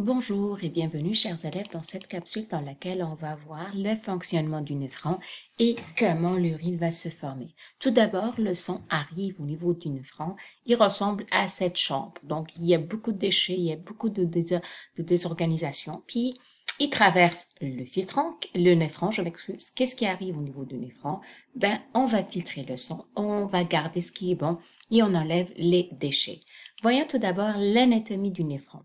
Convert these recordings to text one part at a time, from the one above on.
Bonjour et bienvenue chers élèves dans cette capsule dans laquelle on va voir le fonctionnement du néphron et comment l'urine va se former. Tout d'abord, le sang arrive au niveau du néphron, il ressemble à cette chambre. Donc il y a beaucoup de déchets, il y a beaucoup de désorganisation. Puis il traverse le filtrant, le néphron, je m'excuse. Qu'est-ce qui arrive au niveau du néphron? On va filtrer le sang, on va garder ce qui est bon et on enlève les déchets. Voyons tout d'abord l'anatomie du néphron.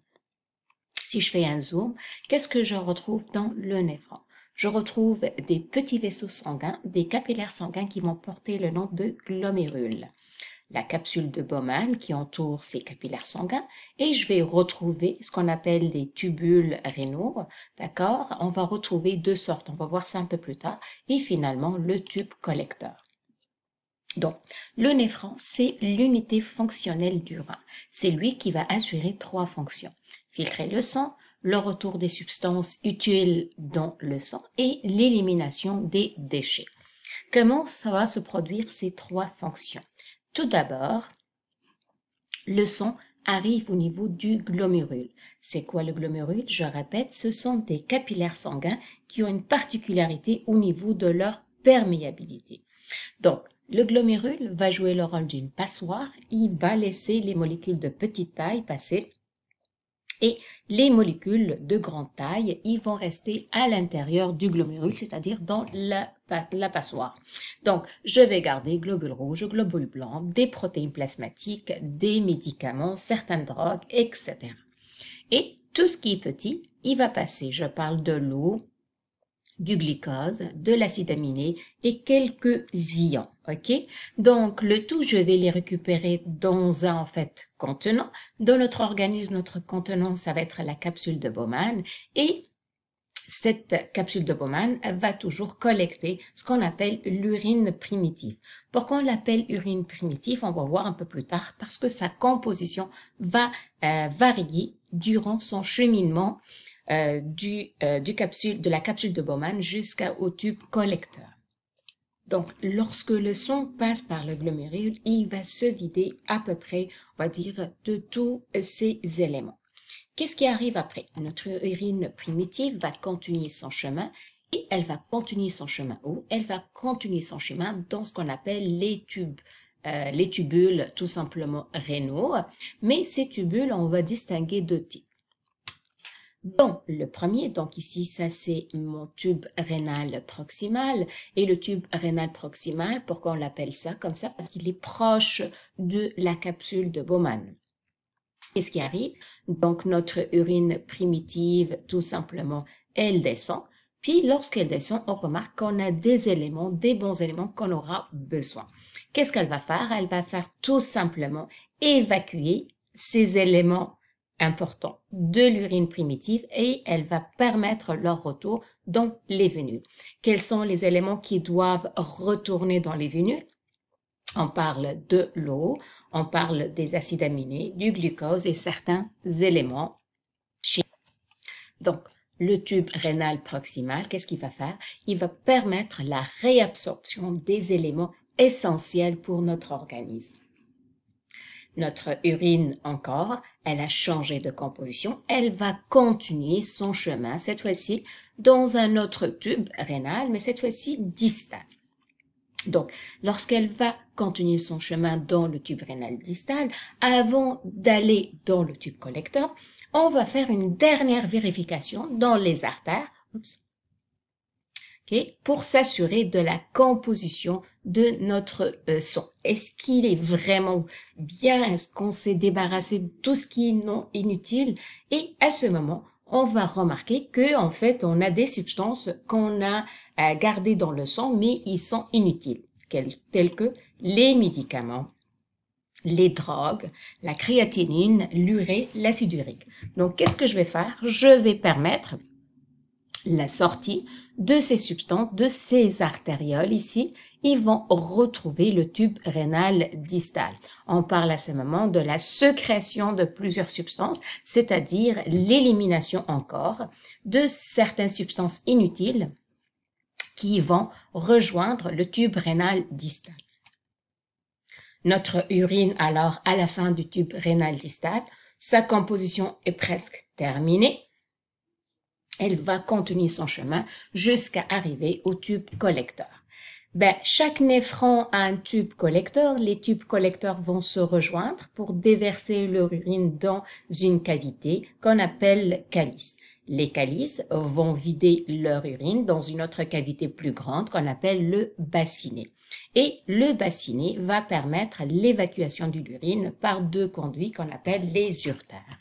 Si je fais un zoom, qu'est-ce que je retrouve dans le néphron? Je retrouve des petits vaisseaux sanguins, des capillaires sanguins qui vont porter le nom de glomérules. La capsule de Bowman qui entoure ces capillaires sanguins et je vais retrouver ce qu'on appelle les tubules rénaux, d'accord? On va retrouver deux sortes, on va voir ça un peu plus tard, et finalement le tube collecteur. Donc, le néphron, c'est l'unité fonctionnelle du rein. C'est lui qui va assurer trois fonctions. Filtrer le sang, le retour des substances utiles dans le sang et l'élimination des déchets. Comment ça va se produire ces trois fonctions? Tout d'abord, le sang arrive au niveau du glomérule. C'est quoi le glomérule? Je répète, ce sont des capillaires sanguins qui ont une particularité au niveau de leur perméabilité. Donc, le glomérule va jouer le rôle d'une passoire, il va laisser les molécules de petite taille passer et les molécules de grande taille, ils vont rester à l'intérieur du glomérule, c'est-à-dire dans la passoire. Donc, je vais garder globules rouges, globules blancs, des protéines plasmatiques, des médicaments, certaines drogues, etc. Et tout ce qui est petit, il va passer, je parle de l'eau, du glucose, de l'acide aminé et quelques ions, ok? Donc, le tout, je vais les récupérer dans un, contenant. Dans notre organisme, notre contenant, ça va être la capsule de Bowman et cette capsule de Bowman va toujours collecter ce qu'on appelle l'urine primitive. Pourquoi on l'appelle urine primitive? On va voir un peu plus tard parce que sa composition va varier durant son cheminement de la capsule de Bowman jusqu'au tube collecteur. Donc, lorsque le sang passe par le glomérule, il va se vider à peu près, on va dire, de tous ces éléments. Qu'est-ce qui arrive après? Notre urine primitive va continuer son chemin et elle va continuer son chemin où? Elle va continuer son chemin dans ce qu'on appelle les tubules tout simplement rénaux. Mais ces tubules, on va distinguer deux types. Dans le premier, donc ici, ça c'est mon tube rénal proximal. Et le tube rénal proximal, pourquoi on l'appelle ça comme ça? Parce qu'il est proche de la capsule de Bowman. Qu'est-ce qui arrive? Donc notre urine primitive, tout simplement, elle descend. Puis lorsqu'elle descend, on remarque qu'on a des éléments, des bons éléments qu'on aura besoin. Qu'est-ce qu'elle va faire? Elle va faire tout simplement évacuer ces éléments importants de l'urine primitive et elle va permettre leur retour dans les vénules. Quels sont les éléments qui doivent retourner dans les vénules? On parle de l'eau, on parle des acides aminés, du glucose et certains éléments chimiques. Donc, le tube rénal proximal, qu'est-ce qu'il va faire? Il va permettre la réabsorption des éléments essentiels pour notre organisme. Notre urine encore, elle a changé de composition, elle va continuer son chemin, cette fois-ci dans un autre tube rénal, mais cette fois-ci distal. Donc, lorsqu'elle va continuer son chemin dans le tube rénal distal, avant d'aller dans le tube collecteur, on va faire une dernière vérification dans les artères. Okay, pour s'assurer de la composition de notre sang. Est-ce qu'il est vraiment bien? Est-ce qu'on s'est débarrassé de tout ce qui est non inutile? Et à ce moment, on va remarquer que en fait, on a des substances qu'on a gardées dans le sang, mais ils sont inutiles, tels que les médicaments, les drogues, la créatinine, l'urée, l'acide urique. Donc, qu'est-ce que je vais faire? Je vais permettre la sortie de ces substances, de ces artérioles ici, ils vont retrouver le tube rénal distal. On parle à ce moment de la sécrétion de plusieurs substances, c'est-à-dire l'élimination encore de certaines substances inutiles qui vont rejoindre le tube rénal distal. Notre urine, alors, à la fin du tube rénal distal, sa composition est presque terminée. elle va continuer son chemin jusqu'à arriver au tube collecteur. Chaque néphron a un tube collecteur. Les tubes collecteurs vont se rejoindre pour déverser leur urine dans une cavité qu'on appelle calice. Les calices vont vider leur urine dans une autre cavité plus grande qu'on appelle le bassinet. Et le bassinet va permettre l'évacuation de l'urine par deux conduits qu'on appelle les uretères.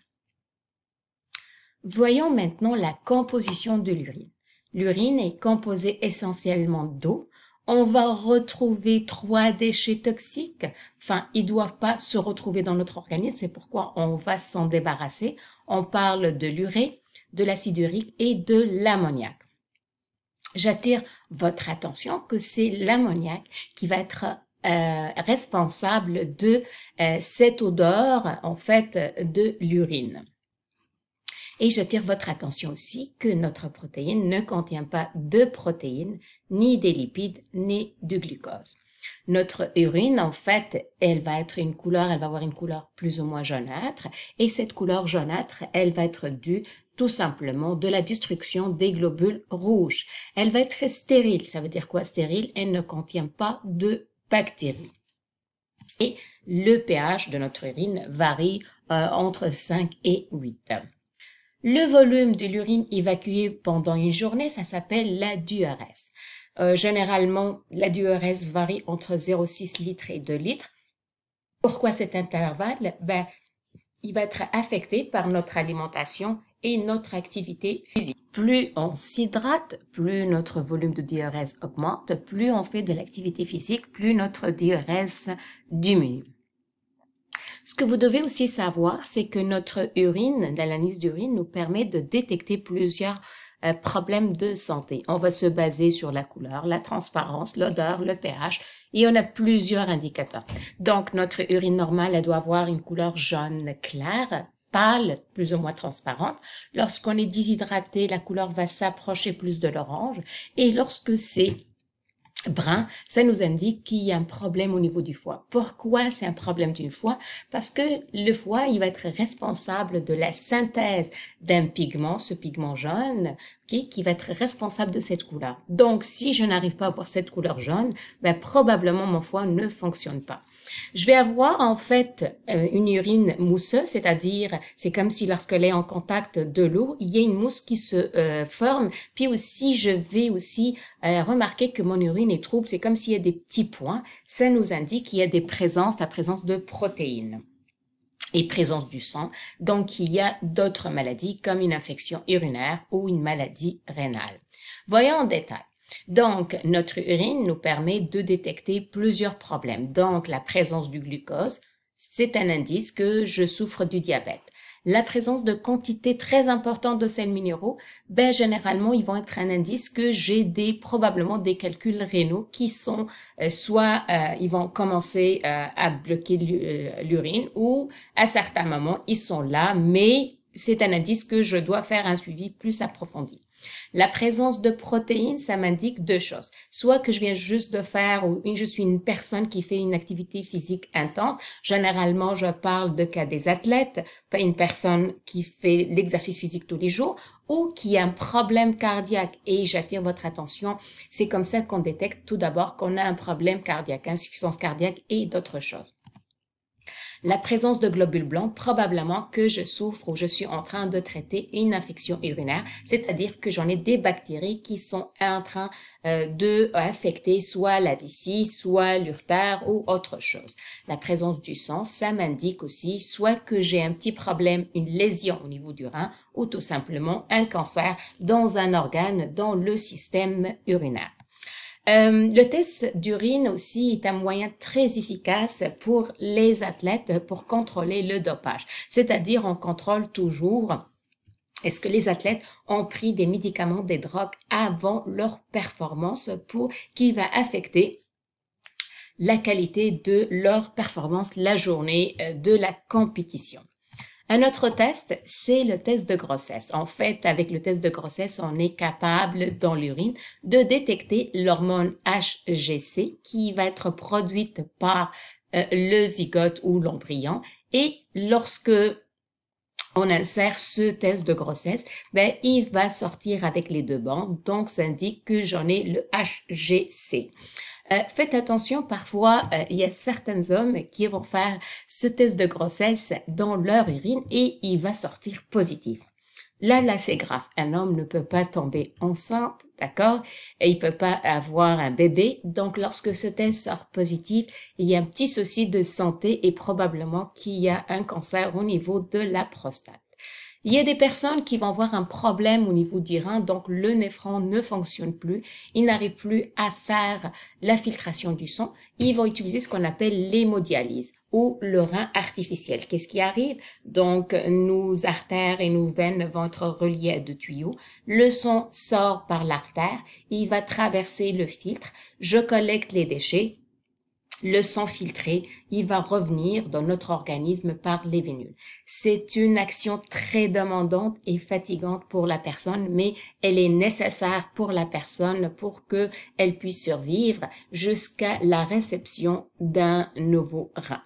Voyons maintenant la composition de l'urine. L'urine est composée essentiellement d'eau. On va retrouver 3 déchets toxiques. Enfin, ils doivent pas se retrouver dans notre organisme, c'est pourquoi on va s'en débarrasser. On parle de l'urée, de l'acide urique et de l'ammoniac. J'attire votre attention que c'est l'ammoniac qui va être responsable de cette odeur, en fait, de l'urine. Et j'attire votre attention aussi que notre protéine ne contient pas de protéines, ni des lipides, ni du glucose. Notre urine, en fait, elle va avoir une couleur plus ou moins jaunâtre, et cette couleur jaunâtre, elle va être due tout simplement de la destruction des globules rouges. Elle va être stérile. Ça veut dire quoi stérile? Elle ne contient pas de bactéries. Et le pH de notre urine varie entre 5 et 8. Le volume de l'urine évacuée pendant une journée, ça s'appelle la diurèse. Généralement, la diurèse varie entre 0,6 litres et 2 litres. Pourquoi cet intervalle? Il va être affecté par notre alimentation et notre activité physique. Plus on s'hydrate, plus notre volume de diurèse augmente, plus on fait de l'activité physique, plus notre diurèse diminue. Ce que vous devez aussi savoir, c'est que notre urine, l'analyse d'urine, nous permet de détecter plusieurs problèmes de santé. On va se baser sur la couleur, la transparence, l'odeur, le pH, et on a plusieurs indicateurs. Donc, notre urine normale, elle doit avoir une couleur jaune claire, pâle, plus ou moins transparente. Lorsqu'on est déshydraté, la couleur va s'approcher plus de l'orange, et lorsque c'est brun, ça nous indique qu'il y a un problème au niveau du foie. Pourquoi c'est un problème du foie? Parce que le foie, il va être responsable de la synthèse d'un pigment, ce pigment jaune, qui va être responsable de cette couleur. Donc, si je n'arrive pas à voir cette couleur jaune, probablement mon foie ne fonctionne pas. Je vais avoir en fait une urine mousseuse, c'est-à-dire c'est comme si lorsqu'elle est en contact de l'eau, il y a une mousse qui se forme. Puis aussi, je vais aussi remarquer que mon urine est trouble, c'est comme s'il y a des petits points. Ça nous indique qu'il y a la présence de protéines et présence du sang. Donc, il y a d'autres maladies comme une infection urinaire ou une maladie rénale. Voyons en détail. Donc, notre urine nous permet de détecter plusieurs problèmes. Donc, la présence du glucose, c'est un indice que je souffre du diabète. La présence de quantités très importantes de sels minéraux, généralement, ils vont être un indice que j'ai probablement des calculs rénaux qui sont ils vont commencer à bloquer l'urine ou à certains moments, ils sont là, mais c'est un indice que je dois faire un suivi plus approfondi. La présence de protéines, ça m'indique deux choses. Soit que je viens juste de faire, ou je suis une personne qui fait une activité physique intense. Généralement, je parle de cas des athlètes, pas une personne qui fait l'exercice physique tous les jours, ou qui a un problème cardiaque. Et j'attire votre attention, c'est comme ça qu'on détecte tout d'abord qu'on a un problème cardiaque, insuffisance cardiaque et d'autres choses. La présence de globules blancs, probablement que je souffre ou je suis en train de traiter une infection urinaire, c'est-à-dire que j'en ai des bactéries qui sont en train de affecter soit la vessie, soit l'urtère ou autre chose. La présence du sang, ça m'indique aussi soit que j'ai un petit problème, une lésion au niveau du rein ou tout simplement un cancer dans un organe dans le système urinaire. Le test d'urine aussi est un moyen très efficace pour les athlètes pour contrôler le dopage. C'est-à-dire, on contrôle toujours est-ce que les athlètes ont pris des médicaments, des drogues avant leur performance qui va affecter la qualité de leur performance la journée de la compétition. Un autre test, c'est le test de grossesse. En fait, avec le test de grossesse, on est capable dans l'urine de détecter l'hormone HGC qui va être produite par le zygote ou l'embryon. Et lorsque on insère ce test de grossesse, ben, il va sortir avec les deux bandes, donc ça indique que j'en ai le HGC. Faites attention, parfois, il y a certains hommes qui vont faire ce test de grossesse dans leur urine et il va sortir positif. Là, c'est grave. Un homme ne peut pas tomber enceinte, d'accord? Et il peut pas avoir un bébé. Donc, lorsque ce test sort positif, il y a un petit souci de santé et probablement qu'il y a un cancer au niveau de la prostate. Il y a des personnes qui vont avoir un problème au niveau du rein, donc le néphron ne fonctionne plus, ils n'arrivent plus à faire la filtration du sang, ils vont utiliser ce qu'on appelle l'hémodialyse ou le rein artificiel. Qu'est-ce qui arrive? Donc, nos artères et nos veines vont être reliées à deux tuyaux, le sang sort par l'artère, il va traverser le filtre, je collecte les déchets, le sang filtré, il va revenir dans notre organisme par les vénules. C'est une action très demandante et fatigante pour la personne, mais elle est nécessaire pour la personne pour qu'elle puisse survivre jusqu'à la réception d'un nouveau rein.